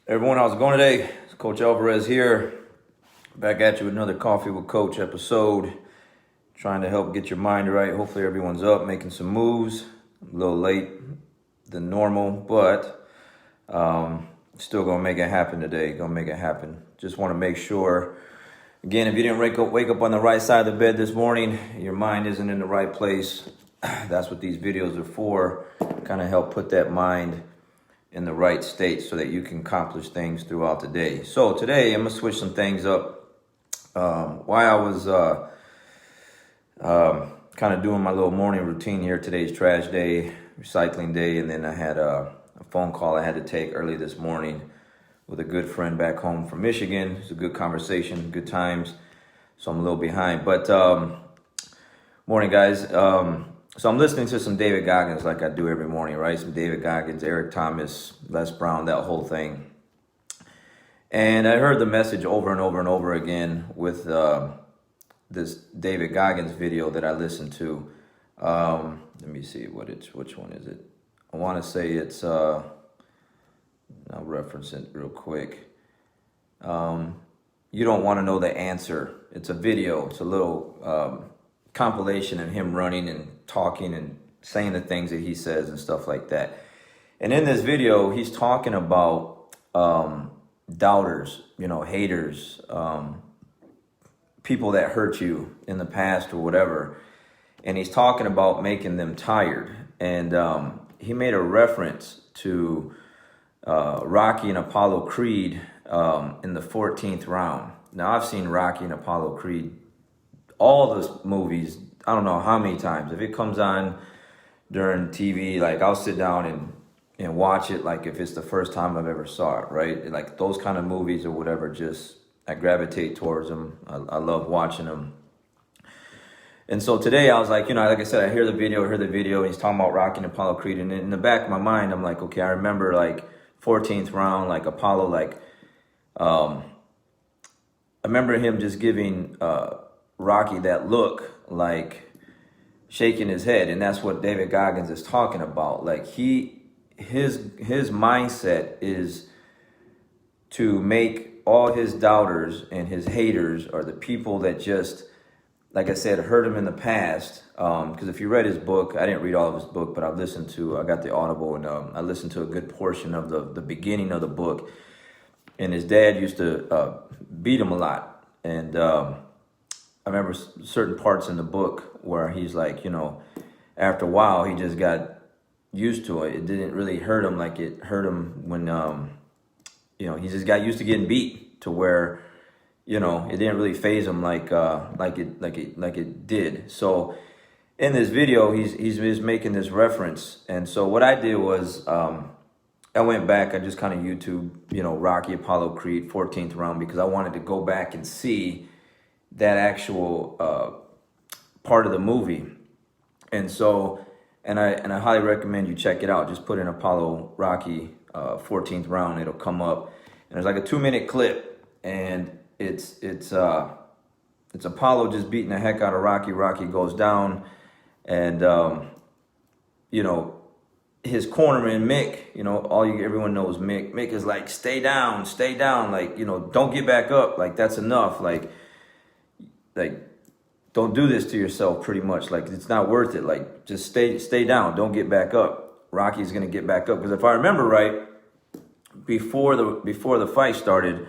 Everyone, how's it going today? It's Coach Alvarez here. Back at you with another Coffee with Coach episode. Trying to help get your mind right. Hopefully everyone's up, making some moves. A little late than normal, but still gonna make it happen today. Gonna make it happen. Just want to make sure, again, if you didn't wake up on the right side of the bed this morning, your mind isn't in the right place. That's what these videos are for. Kind of help put that mind in the right state so that you can accomplish things throughout the day. So today I'm gonna switch some things up. While I was kind of doing my little morning routine here, today's trash day, recycling day, and then I had a phone call I had to take early this morning with a good friend back home from Michigan. It's a good conversation, good times. So I'm a little behind, but morning guys. So I'm listening to some David Goggins like I do every morning, right? Some David Goggins, Eric Thomas, Les Brown, that whole thing. And I heard the message over and over and over again with this David Goggins video that I listened to. Let me see which one is it? I want to say it's, I'll reference it real quick. You don't want to know the answer. It's a video. It's a little compilation of him running and talking and saying the things that he says and stuff like that. And in this video, he's talking about doubters, haters, people that hurt you in the past or whatever. And he's talking about making them tired. And he made a reference to Rocky and Apollo Creed in the 14th round. Now, I've seen Rocky and Apollo Creed, all those movies, I don't know how many times. If it comes on during TV, like I'll sit down and watch it like if it's the first time I've ever saw it, right? Like those kind of movies or whatever, just I gravitate towards them. I love watching them. And so today I was like, like I said, I heard the video, and he's talking about Rocky and Apollo Creed. And in the back of my mind, I'm like, okay, I remember like 14th round, like Apollo, like, I remember him just giving Rocky that look, like shaking his head. And that's what David Goggins is talking about. Like his mindset is to make all his doubters and his haters, or the people that just, like I said, hurt him in the past. Because if you read his book, I didn't read all of his book, but I got the Audible, and I listened to a good portion of the beginning of the book. And his dad used to beat him a lot. And I remember certain parts in the book where he's like, after a while, he just got used to it. It didn't really hurt him like it hurt him when, he just got used to getting beat to where, it didn't really faze him like it did. So in this video, he's making this reference. And so what I did was, I went back, I just kind of YouTube, Rocky, Apollo Creed, 14th round, because I wanted to go back and see that actual part of the movie. And so, and I highly recommend you check it out. Just put in Apollo Rocky 14th round, it'll come up. And there's like a 2-minute clip, and it's Apollo just beating the heck out of Rocky. Rocky goes down, and his cornerman Mick, everyone knows Mick. Mick is like, stay down, like, don't get back up, like that's enough, like don't do this to yourself, pretty much. Like, it's not worth it. Like, just stay down. Don't get back up. Rocky's gonna get back up, because if I remember right, before the fight started,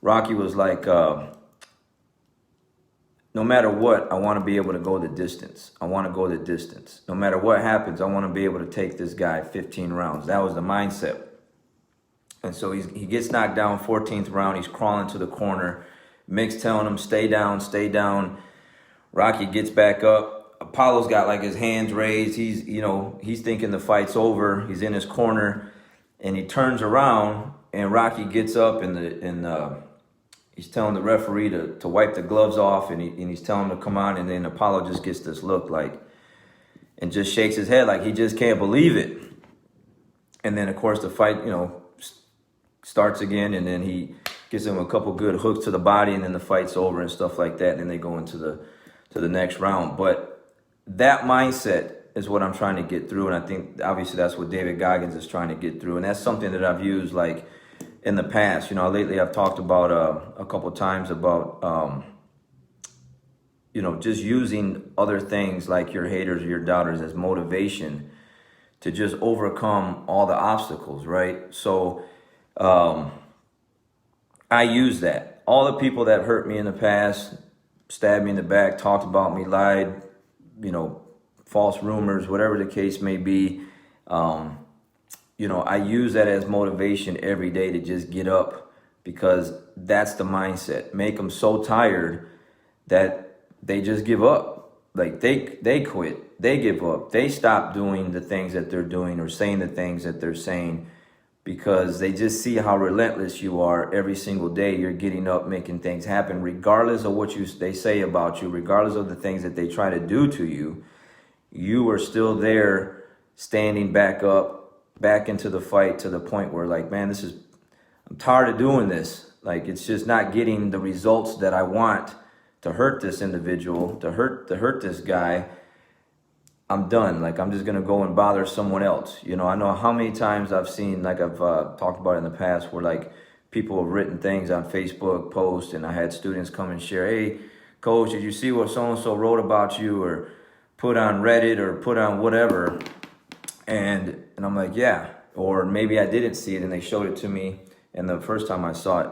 Rocky was like, no matter what, I want to be able to go the distance. I want to go the distance. No matter what happens, I want to be able to take this guy 15 rounds. That was the mindset. And so he gets knocked down 14th round. He's crawling to the corner. Mick's telling him, stay down, stay down. Rocky gets back up. Apollo's got like his hands raised. He's thinking the fight's over. He's in his corner, and he turns around, and Rocky gets up, and he's telling the referee to wipe the gloves off, and he's telling him to come on, and then Apollo just gets this look like, and just shakes his head like he just can't believe it. And then of course the fight, starts again, and then he gives him a couple good hooks to the body, and then the fight's over and stuff like that, and then they go into the next round. But that mindset is what I'm trying to get through, and I think obviously that's what David Goggins is trying to get through, and that's something that I've used like in the past. You know, lately I've talked about a couple times about, you know, just using other things like your haters or your doubters as motivation to just overcome all the obstacles, right? So I use that. All the people that hurt me in the past, stabbed me in the back, talked about me, lied, you know, false rumors, whatever the case may be. You know, I use that as motivation every day to just get up, because that's the mindset. Make them so tired that they just give up. Like they quit, they give up, they stop doing the things that they're doing or saying the things that they're saying, because they just see how relentless you are. Every single day you're getting up, making things happen, regardless of what they say about you, regardless of the things that they try to do to you. You are still there, standing back up, back into the fight, to the point where, like, man, I'm tired of doing this. Like, it's just not getting the results that I want to hurt this individual, to hurt this guy. I'm done. Like, I'm just going to go and bother someone else. You know, I know how many times I've seen, like I've talked about in the past, where like people have written things on Facebook posts, and I had students come and share, hey, coach, did you see what so-and-so wrote about you, or put on Reddit, or put on whatever? And I'm like, yeah. Or maybe I didn't see it and they showed it to me, and the first time I saw it.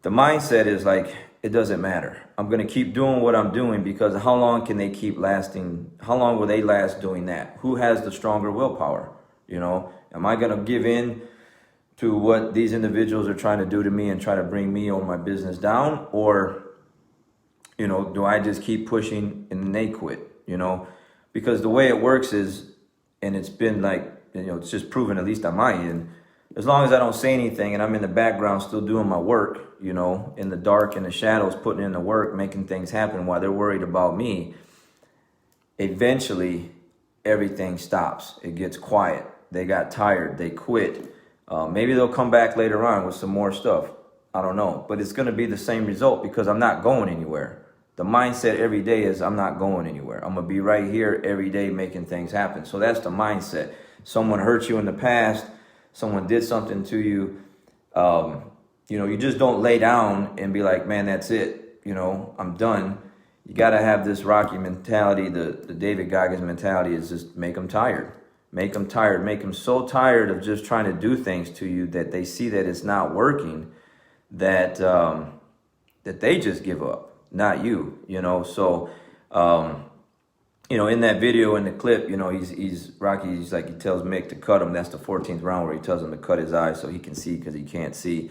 The mindset is like, it doesn't matter. I'm going to keep doing what I'm doing, because how long can they keep lasting? How long will they last doing that? Who has the stronger willpower? You know, am I going to give in to what these individuals are trying to do to me and try to bring me or my business down? Or, you know, do I just keep pushing and then they quit? You know, because the way it works is, and it's been like, you know, it's just proven, at least on my end, as long as I don't say anything and I'm in the background still doing my work, you know, in the dark, in the shadows, putting in the work, making things happen while they're worried about me, eventually everything stops. It gets quiet. They got tired. They quit. Maybe they'll come back later on with some more stuff. I don't know. But it's going to be the same result, because I'm not going anywhere. The mindset every day is, I'm not going anywhere. I'm going to be right here every day making things happen. So that's the mindset. Someone hurt you in the past. Someone did something to you. You know, you just don't lay down and be like, man, that's it. You know, I'm done. You got to have this Rocky mentality. The David Goggins mentality is just make them tired. Make them tired. Make them so tired of just trying to do things to you that they see that it's not working, that that they just give up. Not you, you know. So, you know, in that video, in the clip, you know, he's Rocky. He's like, he tells Mick to cut him. That's the 14th round, where he tells him to cut his eyes so he can see, because he can't see.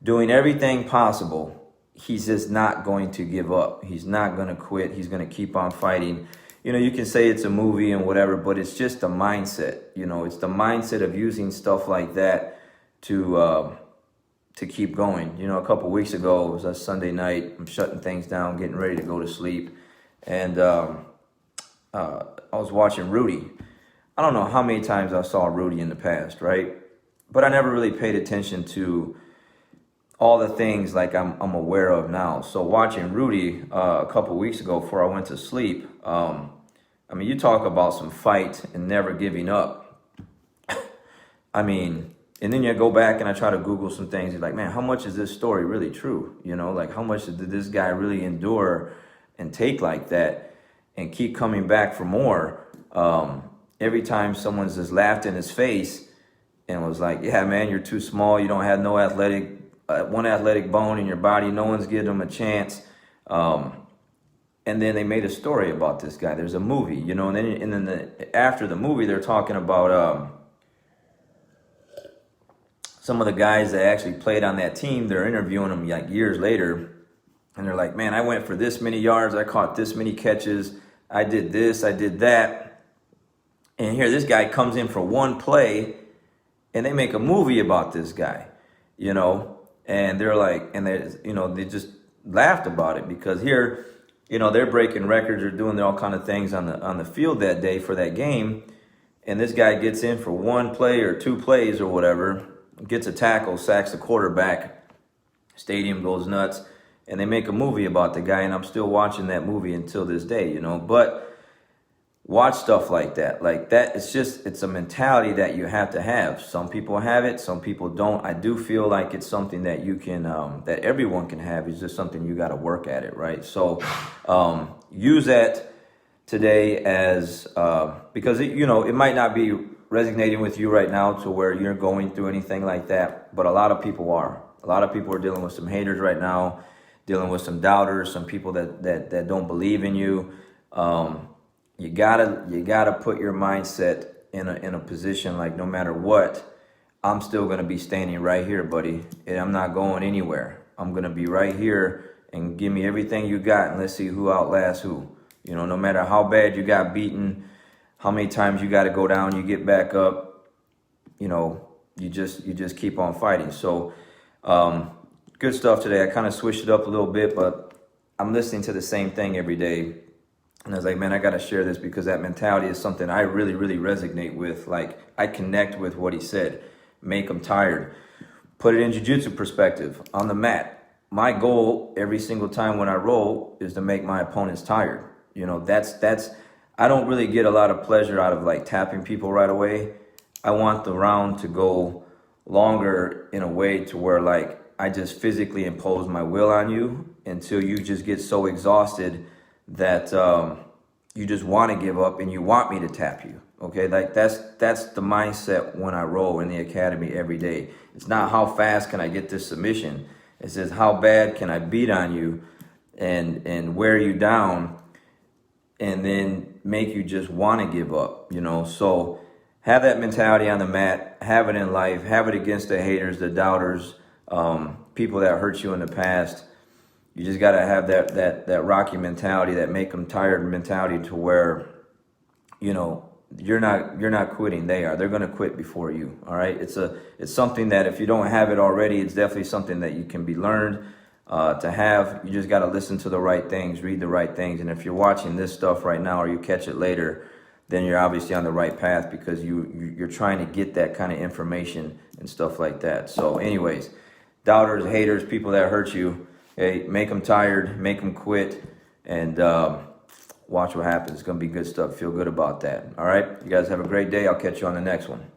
Doing everything possible, he's just not going to give up. He's not going to quit. He's going to keep on fighting. You know, you can say it's a movie and whatever, but it's just the mindset. You know, it's the mindset of using stuff like that to keep going. You know, a couple weeks ago, it was a Sunday night. I'm shutting things down, getting ready to go to sleep. And I was watching Rudy. I don't know how many times I saw Rudy in the past, right? But I never really paid attention to all the things like I'm aware of now. So watching Rudy a couple weeks ago before I went to sleep, I mean, you talk about some fight and never giving up. I mean, and then you go back and I try to Google some things. You're like, man, how much is this story really true? You know, like, how much did this guy really endure and take like that and keep coming back for more? Every time someone's just laughed in his face and was like, yeah, man, you're too small. You don't have no one athletic bone in your body. No one's giving him a chance. And then they made a story about this guy. There's a movie, you know, and then after the movie, they're talking about some of the guys that actually played on that team. They're interviewing them like years later, and they're like, man, I went for this many yards. I caught this many catches. I did this. I did that. And here this guy comes in for one play, and they make a movie about this guy, you know. And they're like, and they, you know, they just laughed about it, because here, you know, they're breaking records or doing all kind of things on the field that day for that game. And this guy gets in for one play or two plays or whatever, gets a tackle, sacks the quarterback, stadium goes nuts, and they make a movie about the guy. And I'm still watching that movie until this day, you know. But watch stuff like that. Like that, it's a mentality that you have to have. Some people have it, some people don't. I do feel like it's something that you can, that everyone can have. It's just something you got to work at it, right? So use that today as, because it might not be resonating with you right now to where you're going through anything like that, but a lot of people are. A lot of people are dealing with some haters right now, dealing with some doubters, some people that don't believe in you. You gotta put your mindset in a position like, no matter what, I'm still gonna be standing right here, buddy, and I'm not going anywhere. I'm gonna be right here, and give me everything you got, and let's see who outlasts who. No matter how bad you got beaten, how many times you got to go down, you get back up. You just keep on fighting. So good stuff today. I kind of switched it up a little bit, but I'm listening to the same thing every day. And I was like, man, I got to share this because that mentality is something I really, really resonate with. Like, I connect with what he said. Make them tired. Put it in jiu-jitsu perspective. On the mat, my goal every single time when I roll is to make my opponents tired. That's I don't really get a lot of pleasure out of like tapping people right away. I want the round to go longer in a way to where like I just physically impose my will on you until you just get so exhausted that you just want to give up and you want me to tap you. Okay, like that's the mindset when I roll in the academy every day. It's not how fast can I get this submission. It says how bad can I beat on you and wear you down and then make you just want to give up. So have that mentality on the mat, have it in life, have it against the haters, the doubters, people that hurt you in the past. You just got to have that Rocky mentality, that make them tired mentality, to where you're not quitting. They are. They're going to quit before you. All right. It's something that if you don't have it already, it's definitely something that you can be learned to have. You just got to listen to the right things, read the right things. And if you're watching this stuff right now or you catch it later, then you're obviously on the right path because you're trying to get that kind of information and stuff like that. So anyways, doubters, haters, people that hurt you, hey, make them tired, make them quit, and watch what happens. It's going to be good stuff. Feel good about that. All right. You guys have a great day. I'll catch you on the next one.